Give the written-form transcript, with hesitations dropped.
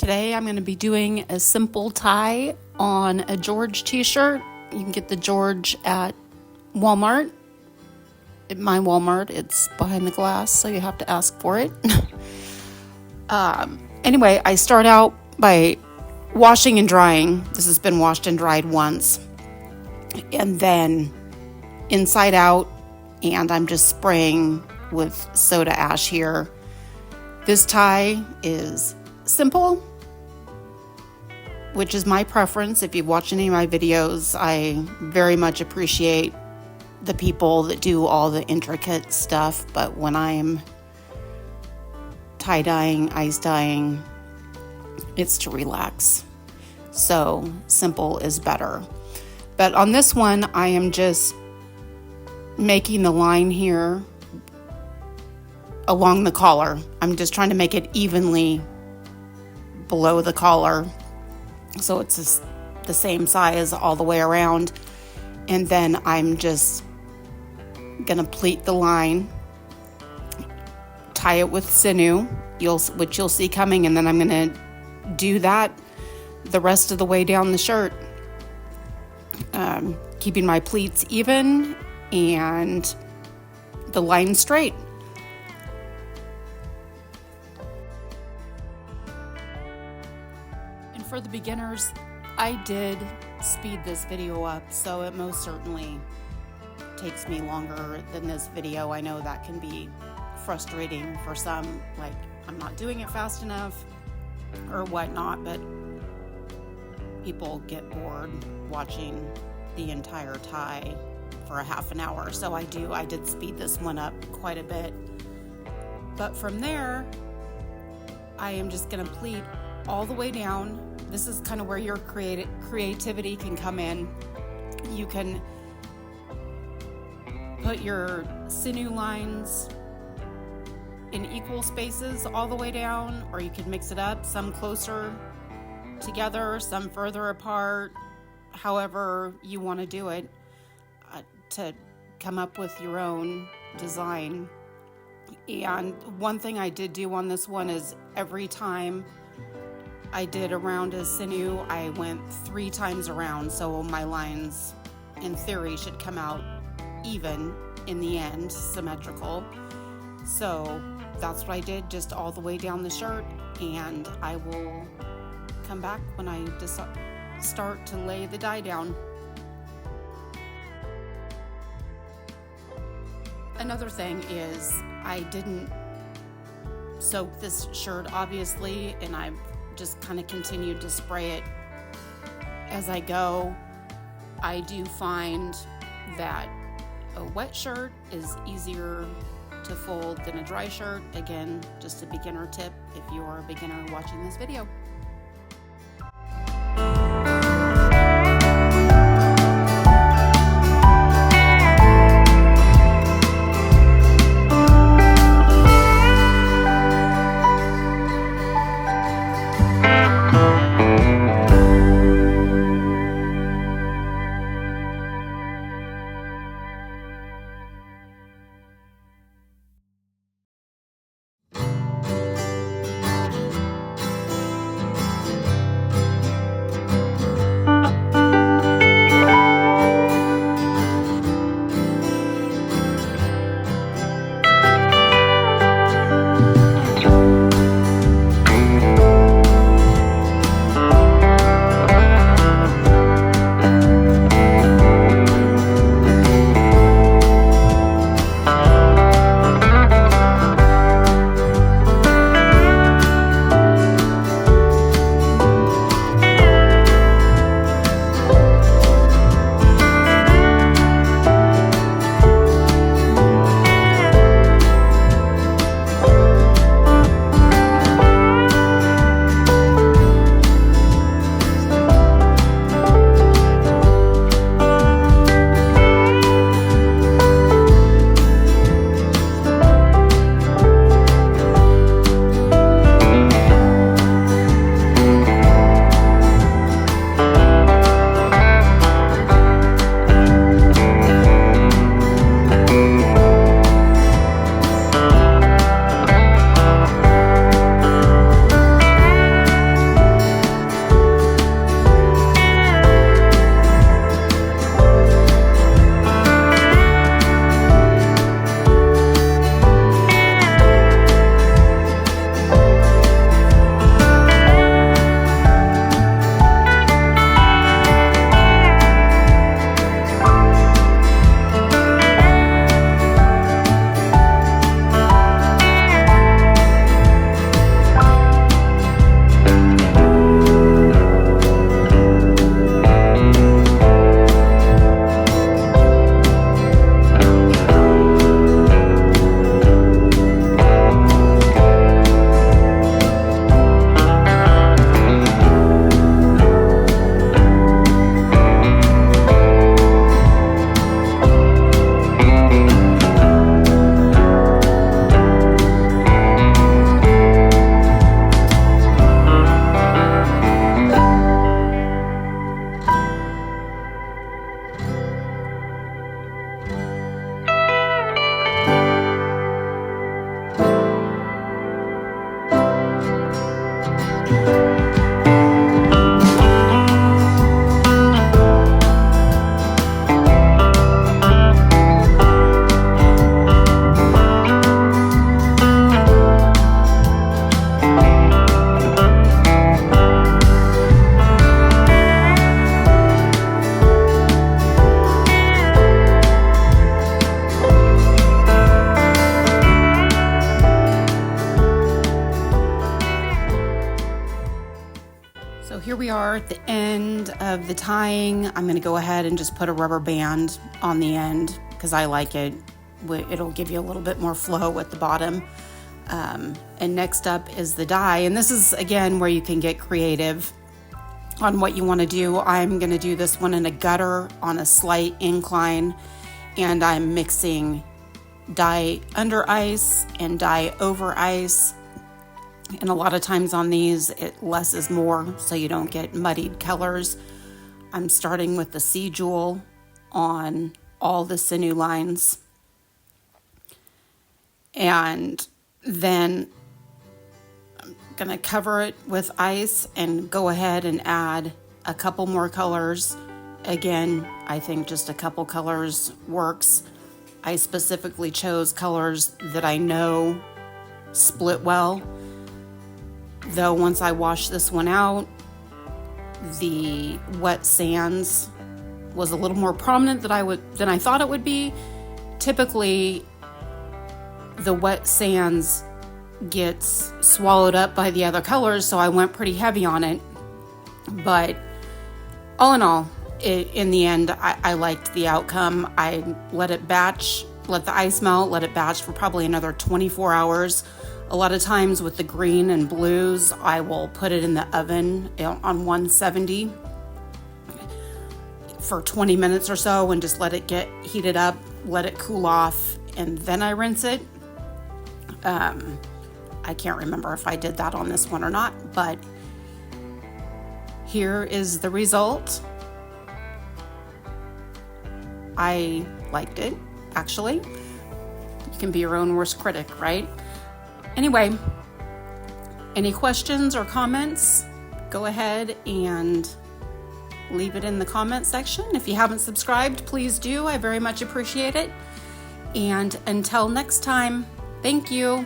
Today I'm going to be doing a simple tie on a George t-shirt. You can get the George at Walmart. At my Walmart, it's behind the glass, so you have to ask for it. Anyway, I start out by washing and drying. This has been washed and dried once. And then inside out, and I'm just spraying with soda ash here. This tie is simple, which is my preference. If you've watched any of my videos, I very much appreciate the people that do all the intricate stuff, but when I'm tie-dyeing, ice dyeing, it's to relax. So simple is better. But on this one, I am just making the line here along the collar. I'm just trying to make it evenly below the collar, so it's the same size all the way around. And then I'm just gonna pleat the line, tie it with sinew, which you'll see coming, and then I'm gonna do that the rest of the way down the shirt, keeping my pleats even and the line straight. And for the beginners, I did speed this video up, so it most certainly takes me longer than this video. I know that can be frustrating for some, like I'm not doing it fast enough or whatnot, but people get bored watching the entire tie for a half an hour. So I did speed this one up quite a bit. But from there, I am just gonna pleat all the way down. This is kind of where your creativity can come in. You can put your sinew lines in equal spaces all the way down, or you could mix it up, some closer together, some further apart, however you want to do it, to come up with your own design. And one thing I did do on this one is every time I did a round of sinew, I went 3 times around, so my lines in theory should come out even in the end, symmetrical. So that's what I did, just all the way down the shirt, and I will come back when I start to lay the dye down. Another thing is I didn't soak this shirt, obviously, and I've just kind of continued to spray it as I go. I do find that a wet shirt is easier to fold than a dry shirt. Again, just a beginner tip if you are a beginner watching this video. So here we are at the end of the tying. I'm going to go ahead and just put a rubber band on the end because I like it. It'll give you a little bit more flow at the bottom. And next up is the dye. And this is, again, where you can get creative on what you want to do. I'm going to do this one in a gutter on a slight incline. And I'm mixing dye under ice and dye over ice. And a lot of times on these, less is more, so you don't get muddied colors. I'm starting with the Sea Jewel on all the sinew lines. And then I'm going to cover it with ice and go ahead and add a couple more colors. Again, I think just a couple colors works. I specifically chose colors that I know split well. Though once I washed this one out, the wet sands was a little more prominent than I thought it would be. Typically, the wet sands gets swallowed up by the other colors, so I went pretty heavy on it. But all in all, in the end, I liked the outcome. I let it batch, let the ice melt, let it batch for probably another 24 hours. A lot of times with the green and blues, I will put it in the oven on 170 for 20 minutes or so and just let it get heated up, let it cool off, and then I rinse it. I can't remember if I did that on this one or not, but here is the result. I liked it, actually. You can be your own worst critic, right? Anyway, any questions or comments, go ahead and leave it in the comment section. If you haven't subscribed, please do. I very much appreciate it. And until next time, thank you.